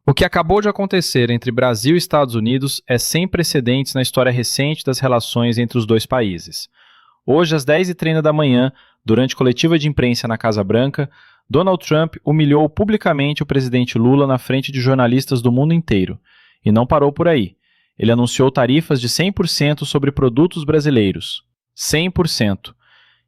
O que acabou de acontecer entre Brasil e Estados Unidos é sem precedentes na história recente das relações entre os dois países. Hoje, às 10h30 da manhã, durante coletiva de imprensa na Casa Branca, Donald Trump humilhou publicamente o presidente Lula na frente de jornalistas do mundo inteiro. E não parou por aí. Ele anunciou tarifas de 100% sobre produtos brasileiros. 100%.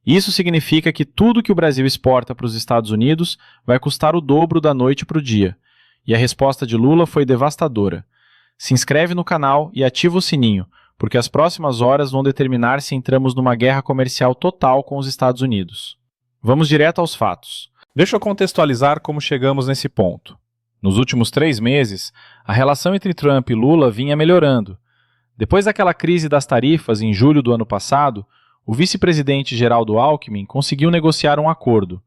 Isso significa que tudo que o Brasil exporta para os Estados Unidos vai custar o dobro da noite para o dia. E a resposta de Lula foi devastadora. Se inscreve no canal e ativa o sininho, porque as próximas horas vão determinar se entramos numa guerra comercial total com os Estados Unidos. Vamos direto aos fatos. Deixa eu contextualizar como chegamos nesse ponto. Nos últimos 3 meses, a relação entre Trump e Lula vinha melhorando. Depois daquela crise das tarifas em julho do ano passado, o vice-presidente Geraldo Alckmin conseguiu negociar um acordo.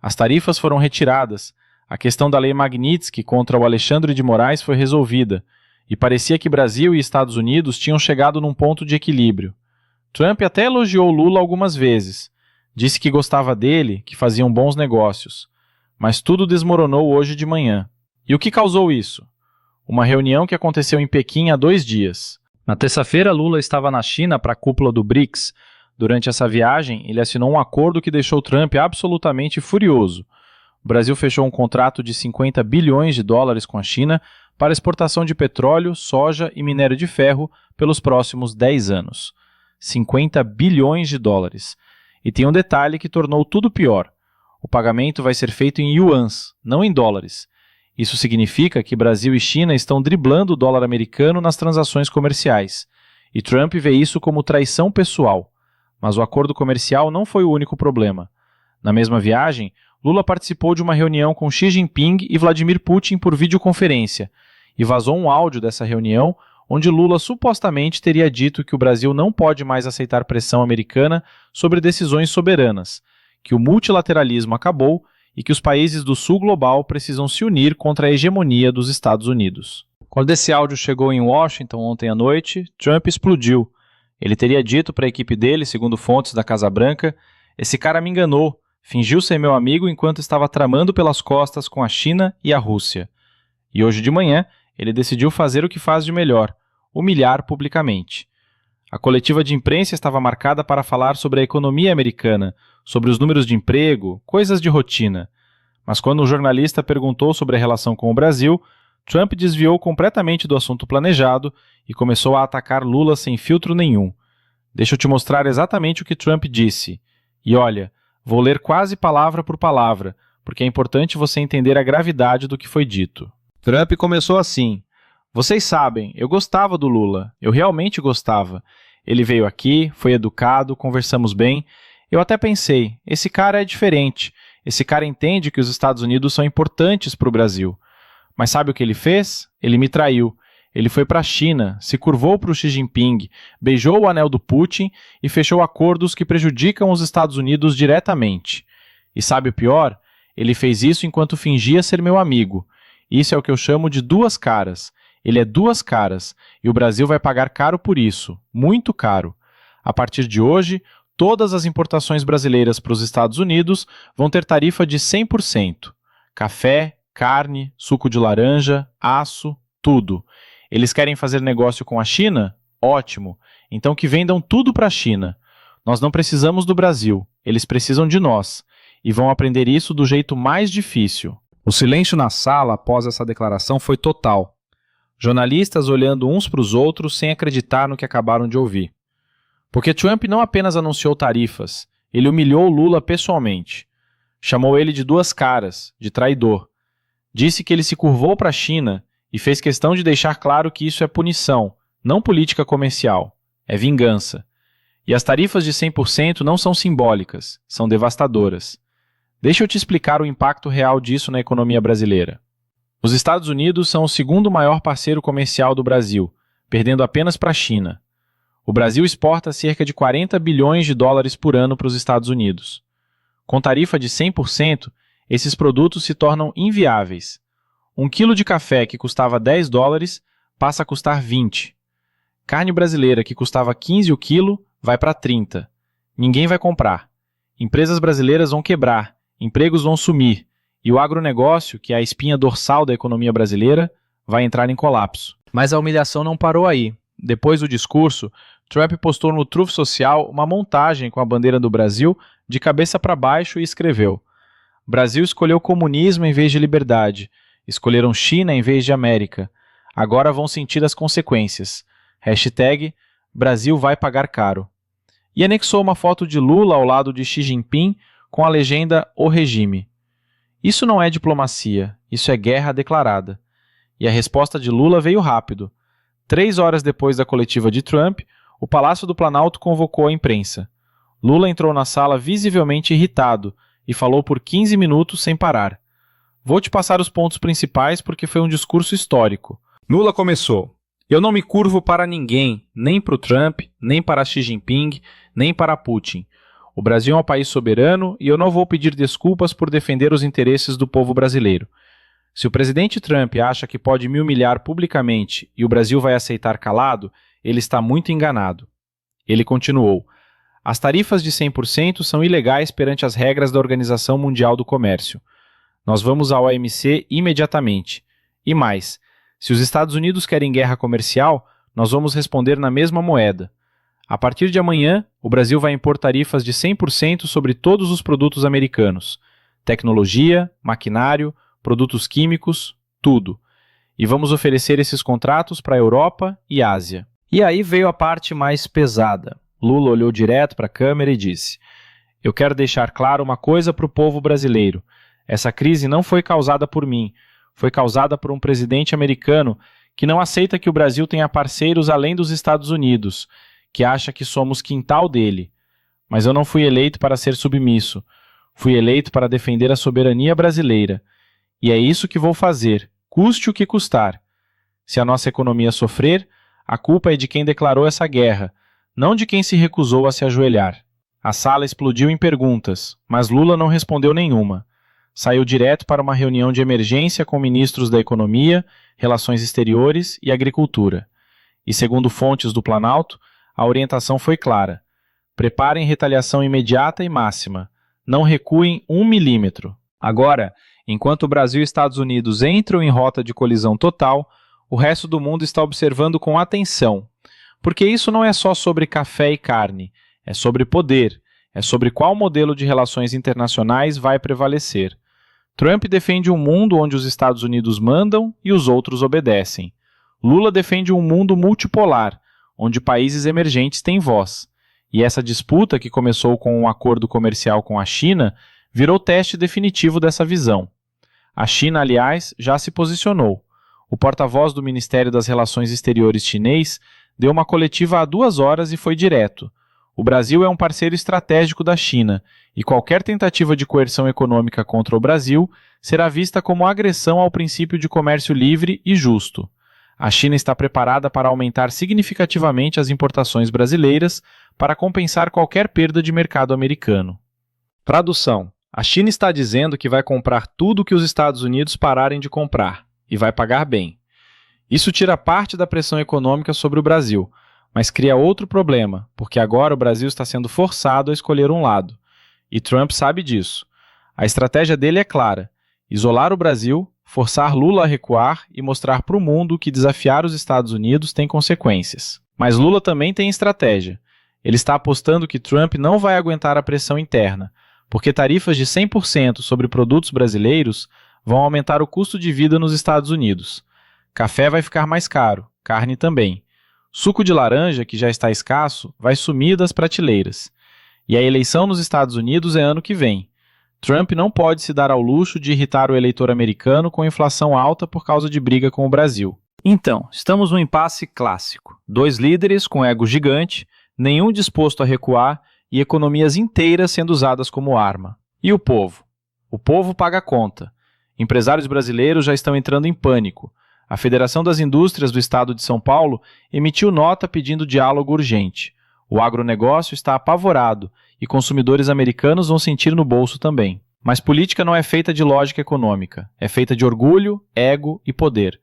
As tarifas foram retiradas, a questão da Lei Magnitsky contra o Alexandre de Moraes foi resolvida, e parecia que Brasil e Estados Unidos tinham chegado num ponto de equilíbrio. Trump até elogiou Lula algumas vezes, disse que gostava dele, que faziam bons negócios. Mas tudo desmoronou hoje de manhã. E o que causou isso? Uma reunião que aconteceu em Pequim há 2 dias. Na terça-feira, Lula estava na China para a cúpula do BRICS. Durante essa viagem, ele assinou um acordo que deixou Trump absolutamente furioso. O Brasil fechou um contrato de 50 bilhões de dólares com a China para exportação de petróleo, soja e minério de ferro pelos próximos 10 anos. 50 bilhões de dólares. E tem um detalhe que tornou tudo pior. O pagamento vai ser feito em yuans, não em dólares. Isso significa que Brasil e China estão driblando o dólar americano nas transações comerciais. E Trump vê isso como traição pessoal. Mas o acordo comercial não foi o único problema. Na mesma viagem, Lula participou de uma reunião com Xi Jinping e Vladimir Putin por videoconferência, e vazou um áudio dessa reunião onde Lula supostamente teria dito que o Brasil não pode mais aceitar pressão americana sobre decisões soberanas, que o multilateralismo acabou e que os países do sul global precisam se unir contra a hegemonia dos Estados Unidos. Quando esse áudio chegou em Washington ontem à noite, Trump explodiu. Ele teria dito para a equipe dele, segundo fontes da Casa Branca, "Esse cara me enganou. Fingiu ser meu amigo enquanto estava tramando pelas costas com a China e a Rússia." E hoje de manhã, ele decidiu fazer o que faz de melhor, humilhar publicamente. A coletiva de imprensa estava marcada para falar sobre a economia americana, sobre os números de emprego, coisas de rotina. Mas quando o jornalista perguntou sobre a relação com o Brasil, Trump desviou completamente do assunto planejado e começou a atacar Lula sem filtro nenhum. Deixa eu te mostrar exatamente o que Trump disse. E olha, vou ler quase palavra por palavra, porque é importante você entender a gravidade do que foi dito. Trump começou assim: "Vocês sabem, eu gostava do Lula, eu realmente gostava. Ele veio aqui, foi educado, conversamos bem. Eu até pensei, esse cara é diferente, esse cara entende que os Estados Unidos são importantes para o Brasil. Mas sabe o que ele fez? Ele me traiu. Ele foi para a China, se curvou para o Xi Jinping, beijou o anel do Putin e fechou acordos que prejudicam os Estados Unidos diretamente. E sabe o pior? Ele fez isso enquanto fingia ser meu amigo. Isso é o que eu chamo de 2 caras. Ele é 2 caras, e o Brasil vai pagar caro por isso, muito caro. A partir de hoje, todas as importações brasileiras para os Estados Unidos vão ter tarifa de 100%. Café, carne, suco de laranja, aço, tudo. Eles querem fazer negócio com a China? Ótimo. Então que vendam tudo para a China. Nós não precisamos do Brasil, eles precisam de nós. E vão aprender isso do jeito mais difícil." O silêncio na sala após essa declaração foi total. Jornalistas olhando uns para os outros sem acreditar no que acabaram de ouvir. Porque Trump não apenas anunciou tarifas, ele humilhou Lula pessoalmente. Chamou ele de 2 caras, de traidor. Disse que ele se curvou para a China e fez questão de deixar claro que isso é punição, não política comercial, é vingança. E as tarifas de 100% não são simbólicas, são devastadoras. Deixa eu te explicar o impacto real disso na economia brasileira. Os Estados Unidos são o 2º maior parceiro comercial do Brasil, perdendo apenas para a China. O Brasil exporta cerca de 40 bilhões de dólares por ano para os Estados Unidos. Com tarifa de 100%, esses produtos se tornam inviáveis. 1 quilo de café que custava 10 dólares passa a custar 20. Carne brasileira que custava 15 o quilo vai para 30. Ninguém vai comprar. Empresas brasileiras vão quebrar, empregos vão sumir, e o agronegócio, que é a espinha dorsal da economia brasileira, vai entrar em colapso. Mas a humilhação não parou aí. Depois do discurso, Trump postou no Truth Social uma montagem com a bandeira do Brasil de cabeça para baixo e escreveu: Brasil escolheu comunismo em vez de liberdade. Escolheram China em vez de América. Agora vão sentir as consequências. Hashtag Brasil vai pagar caro. E anexou uma foto de Lula ao lado de Xi Jinping com a legenda O Regime. Isso não é diplomacia, isso é guerra declarada. E a resposta de Lula veio rápido. 3 horas depois da coletiva de Trump, o Palácio do Planalto convocou a imprensa. Lula entrou na sala visivelmente irritado e falou por 15 minutos sem parar. Vou te passar os pontos principais porque foi um discurso histórico. Lula começou: eu não me curvo para ninguém, nem para o Trump, nem para Xi Jinping, nem para Putin. O Brasil é um país soberano e eu não vou pedir desculpas por defender os interesses do povo brasileiro. Se o presidente Trump acha que pode me humilhar publicamente e o Brasil vai aceitar calado, ele está muito enganado. Ele continuou: as tarifas de 100% são ilegais perante as regras da Organização Mundial do Comércio. Nós vamos ao OMC imediatamente. E mais, se os Estados Unidos querem guerra comercial, nós vamos responder na mesma moeda. A partir de amanhã, o Brasil vai impor tarifas de 100% sobre todos os produtos americanos. Tecnologia, maquinário, produtos químicos, tudo. E vamos oferecer esses contratos para a Europa e Ásia. E aí veio a parte mais pesada. Lula olhou direto para a câmera e disse: eu quero deixar claro uma coisa para o povo brasileiro. Essa crise não foi causada por mim. Foi causada por um presidente americano que não aceita que o Brasil tenha parceiros além dos Estados Unidos, que acha que somos quintal dele. Mas eu não fui eleito para ser submisso. Fui eleito para defender a soberania brasileira. E é isso que vou fazer, custe o que custar. Se a nossa economia sofrer, a culpa é de quem declarou essa guerra, não de quem se recusou a se ajoelhar. A sala explodiu em perguntas, mas Lula não respondeu nenhuma. Saiu direto para uma reunião de emergência com ministros da Economia, Relações Exteriores e Agricultura. E segundo fontes do Planalto, a orientação foi clara: preparem retaliação imediata e máxima. Não recuem 1 milímetro. Agora, enquanto o Brasil e Estados Unidos entram em rota de colisão total, o resto do mundo está observando com atenção. Porque isso não é só sobre café e carne, é sobre poder, é sobre qual modelo de relações internacionais vai prevalecer. Trump defende um mundo onde os Estados Unidos mandam e os outros obedecem. Lula defende um mundo multipolar, onde países emergentes têm voz. E essa disputa, que começou com um acordo comercial com a China, virou teste definitivo dessa visão. A China, aliás, já se posicionou. O porta-voz do Ministério das Relações Exteriores chinês deu uma coletiva há 2 horas e foi direto. O Brasil é um parceiro estratégico da China, e qualquer tentativa de coerção econômica contra o Brasil será vista como agressão ao princípio de comércio livre e justo. A China está preparada para aumentar significativamente as importações brasileiras para compensar qualquer perda de mercado americano. Tradução: a China está dizendo que vai comprar tudo que os Estados Unidos pararem de comprar, e vai pagar bem. Isso tira parte da pressão econômica sobre o Brasil, mas cria outro problema, porque agora o Brasil está sendo forçado a escolher um lado. E Trump sabe disso. A estratégia dele é clara: isolar o Brasil, forçar Lula a recuar e mostrar para o mundo que desafiar os Estados Unidos tem consequências. Mas Lula também tem estratégia. Ele está apostando que Trump não vai aguentar a pressão interna, porque tarifas de 100% sobre produtos brasileiros vão aumentar o custo de vida nos Estados Unidos. Café vai ficar mais caro, carne também. Suco de laranja, que já está escasso, vai sumir das prateleiras. E a eleição nos Estados Unidos é ano que vem. Trump não pode se dar ao luxo de irritar o eleitor americano com inflação alta por causa de briga com o Brasil. Então, estamos num impasse clássico. 2 líderes com ego gigante, nenhum disposto a recuar e economias inteiras sendo usadas como arma. E o povo? O povo paga a conta. Empresários brasileiros já estão entrando em pânico. A Federação das Indústrias do Estado de São Paulo emitiu nota pedindo diálogo urgente. O agronegócio está apavorado e consumidores americanos vão sentir no bolso também. Mas política não é feita de lógica econômica, é feita de orgulho, ego e poder.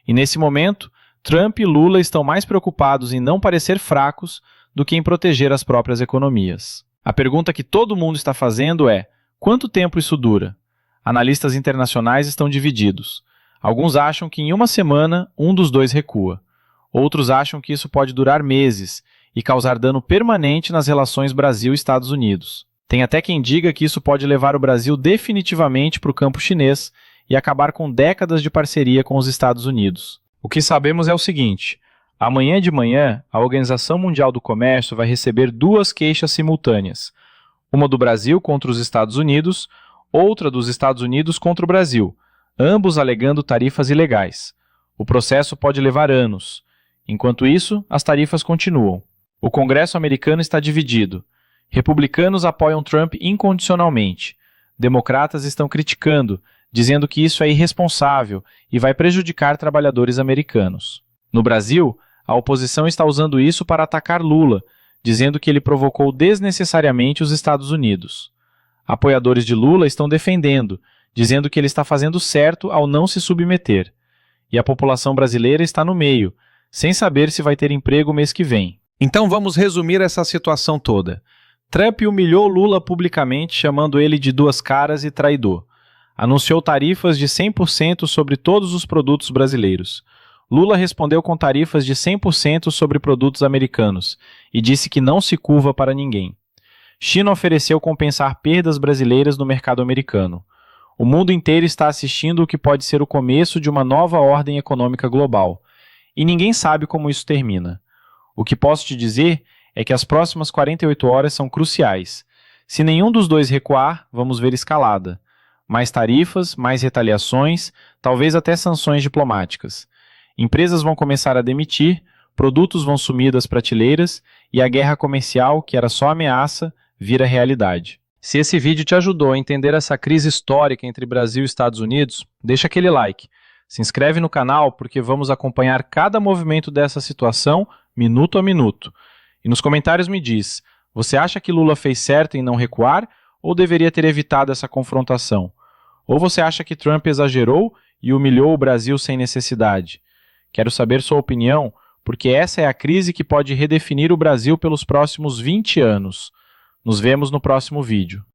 E nesse momento, Trump e Lula estão mais preocupados em não parecer fracos do que em proteger as próprias economias. A pergunta que todo mundo está fazendo é: quanto tempo isso dura? Analistas internacionais estão divididos. Alguns acham que em uma semana um dos dois recua. Outros acham que isso pode durar meses e causar dano permanente nas relações Brasil-Estados Unidos. Tem até quem diga que isso pode levar o Brasil definitivamente para o campo chinês e acabar com décadas de parceria com os Estados Unidos. O que sabemos é o seguinte: amanhã de manhã, a Organização Mundial do Comércio vai receber duas queixas simultâneas. Uma do Brasil contra os Estados Unidos, outra dos Estados Unidos contra o Brasil, ambos alegando tarifas ilegais. O processo pode levar anos. Enquanto isso, as tarifas continuam. O Congresso americano está dividido. Republicanos apoiam Trump incondicionalmente. Democratas estão criticando, dizendo que isso é irresponsável e vai prejudicar trabalhadores americanos. No Brasil, a oposição está usando isso para atacar Lula, dizendo que ele provocou desnecessariamente os Estados Unidos. Apoiadores de Lula estão defendendo, dizendo que ele está fazendo certo ao não se submeter. E a população brasileira está no meio, sem saber se vai ter emprego mês que vem. Então vamos resumir essa situação toda. Trump humilhou Lula publicamente, chamando ele de duas caras e traidor. Anunciou tarifas de 100% sobre todos os produtos brasileiros. Lula respondeu com tarifas de 100% sobre produtos americanos e disse que não se curva para ninguém. China ofereceu compensar perdas brasileiras no mercado americano. O mundo inteiro está assistindo o que pode ser o começo de uma nova ordem econômica global. E ninguém sabe como isso termina. O que posso te dizer é que as próximas 48 horas são cruciais. Se nenhum dos dois recuar, vamos ver escalada. Mais tarifas, mais retaliações, talvez até sanções diplomáticas. Empresas vão começar a demitir, produtos vão sumir das prateleiras e a guerra comercial, que era só ameaça, vira realidade. Se esse vídeo te ajudou a entender essa crise histórica entre Brasil e Estados Unidos, deixa aquele like. Se inscreve no canal porque vamos acompanhar cada movimento dessa situação minuto a minuto. E nos comentários me diz, você acha que Lula fez certo em não recuar ou deveria ter evitado essa confrontação? Ou você acha que Trump exagerou e humilhou o Brasil sem necessidade? Quero saber sua opinião, porque essa é a crise que pode redefinir o Brasil pelos próximos 20 anos. Nos vemos no próximo vídeo.